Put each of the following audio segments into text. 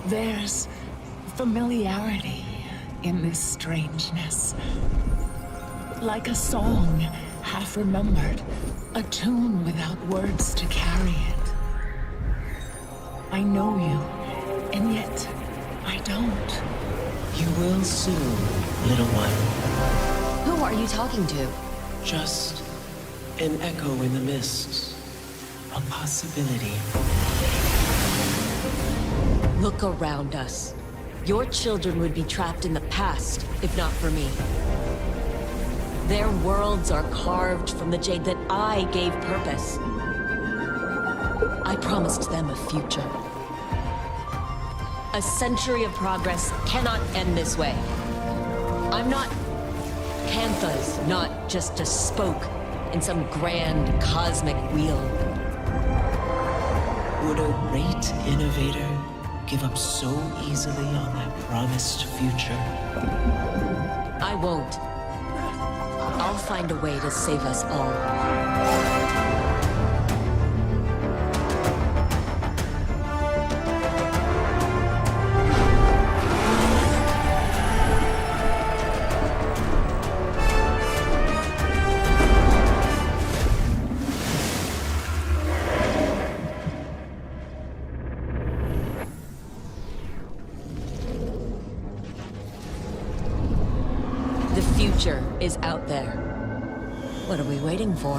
There's familiarity in this strangeness. Like a song, half remembered, a tune without words to carry it. I know you, and yet I don't. You will soon, little one. Who are you talking to? Just an echo in the mist. A possibility. Look around us. Your children would be trapped in the past, if not for me. Their worlds are carved from the jade that I gave purpose. I promised them a future. A century of progress cannot end this way. I'm not... Cantha's not just a spoke in some grand cosmic wheel. Would a great innovator give up so easily on that promised future? I won't. I'll find a way to save us all. The future is out there. What are we waiting for?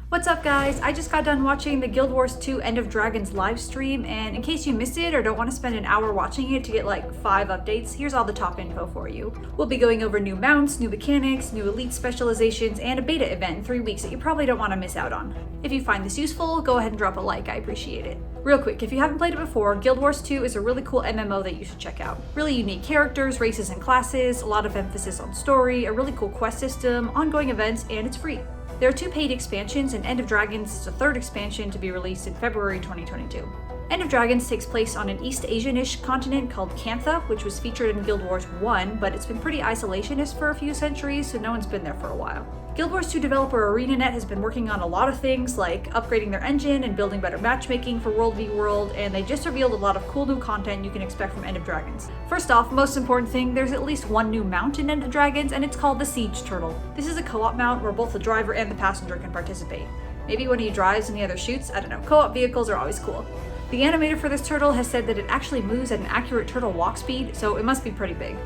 What's up guys? I just got done watching the Guild Wars 2 End of Dragons live stream, and in case you missed it or don't want to spend an hour watching it to get like 5 updates, here's all the top info for you. We'll be going over new mounts, new mechanics, new Elite Specializations, and a beta event in 3 weeks that you probably don't want to miss out on. If you find this useful, go ahead and drop a like, I appreciate it. Real quick, if you haven't played it before, Guild Wars 2 is a really cool MMO that you should check out. Really unique characters, races, and classes, a lot of emphasis on story, a really cool quest system, ongoing events, and it's free. There are 2 paid expansions, and End of Dragons is the 3rd expansion to be released in February 2022. End of Dragons takes place on an East Asian-ish continent called Cantha, which was featured in Guild Wars 1, but it's been pretty isolationist for a few centuries, so no one's been there for a while. Guild Wars 2 developer ArenaNet has been working on a lot of things, like upgrading their engine and building better matchmaking for World v World, and they just revealed a lot of cool new content you can expect from End of Dragons. First off, most important thing, there's at least one new mount in End of Dragons, and it's called the Siege Turtle. This is a co-op mount where both the driver and the passenger can participate. Maybe one of you drives and the other shoots, I don't know, co-op vehicles are always cool. The animator for this turtle has said that it actually moves at an accurate turtle walk speed, so it must be pretty big.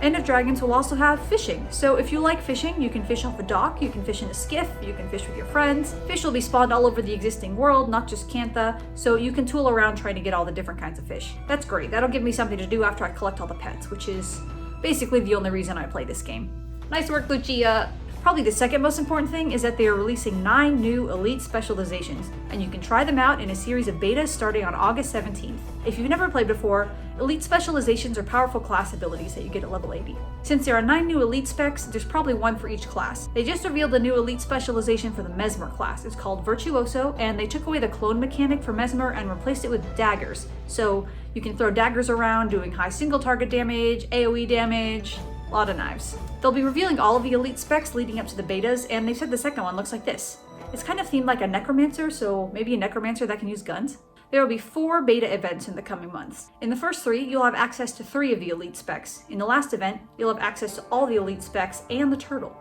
End of Dragons will also have fishing, so if you like fishing, you can fish off a dock, you can fish in a skiff, you can fish with your friends. Fish will be spawned all over the existing world, not just Cantha, so you can tool around trying to get all the different kinds of fish. That's great, that'll give me something to do after I collect all the pets, which is basically the only reason I play this game. Nice work, Lucia! Probably the second most important thing is that they are releasing 9 new Elite Specializations, and you can try them out in a series of betas starting on August 17th. If you've never played before, Elite Specializations are powerful class abilities that you get at level 80. Since there are 9 new Elite Specs, there's probably one for each class. They just revealed a new Elite Specialization for the Mesmer class. It's called Virtuoso, and they took away the clone mechanic for Mesmer and replaced it with daggers. So you can throw daggers around doing high single target damage, AoE damage, a lot of knives. They'll be revealing all of the Elite specs leading up to the betas, and they said the second one looks like this. It's kind of themed like a necromancer, so maybe a necromancer that can use guns. There will be 4 beta events in the coming months. In the first 3, you'll have access to 3 of the Elite specs. In the last event, you'll have access to all the Elite specs and the turtle.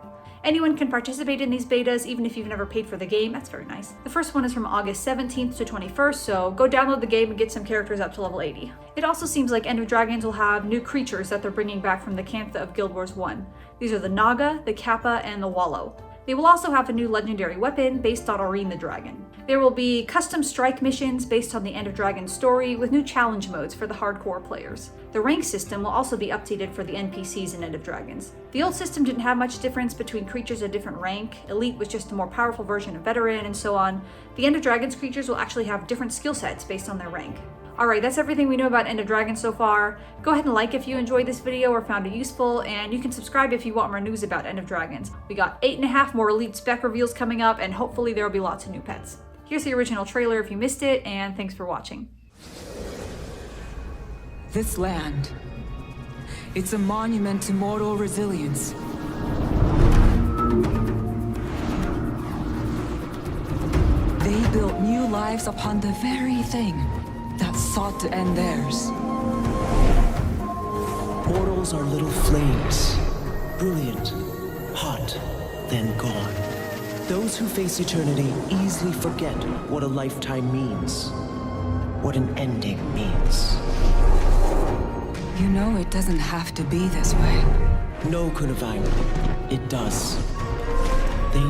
Anyone can participate in these betas, even if you've never paid for the game. That's very nice. The first one is from August 17th to 21st, so go download the game and get some characters up to level 80. It also seems like End of Dragons will have new creatures that they're bringing back from the Cantha of Guild Wars 1. These are the Naga, the Kappa, and the Wallow. They will also have a new legendary weapon based on Aurene the Dragon. There will be custom strike missions based on the End of Dragons story with new challenge modes for the hardcore players. The rank system will also be updated for the NPCs in End of Dragons. The old system didn't have much difference between creatures of different rank. Elite was just a more powerful version of Veteran and so on. The End of Dragons creatures will actually have different skill sets based on their rank. Alright, that's everything we know about End of Dragons so far. Go ahead and like if you enjoyed this video or found it useful, and you can subscribe if you want more news about End of Dragons. We got 8.5 more Elite spec reveals coming up, and hopefully there will be lots of new pets. Here's the original trailer if you missed it, and thanks for watching. This land, It's a monument to mortal resilience. They built new lives upon the very thing that sought to end theirs. Portals are little flames, brilliant, hot, then gone. Those who face eternity easily forget what a lifetime means, what an ending means. You know it doesn't have to be this way. No, Kunavang, it does. They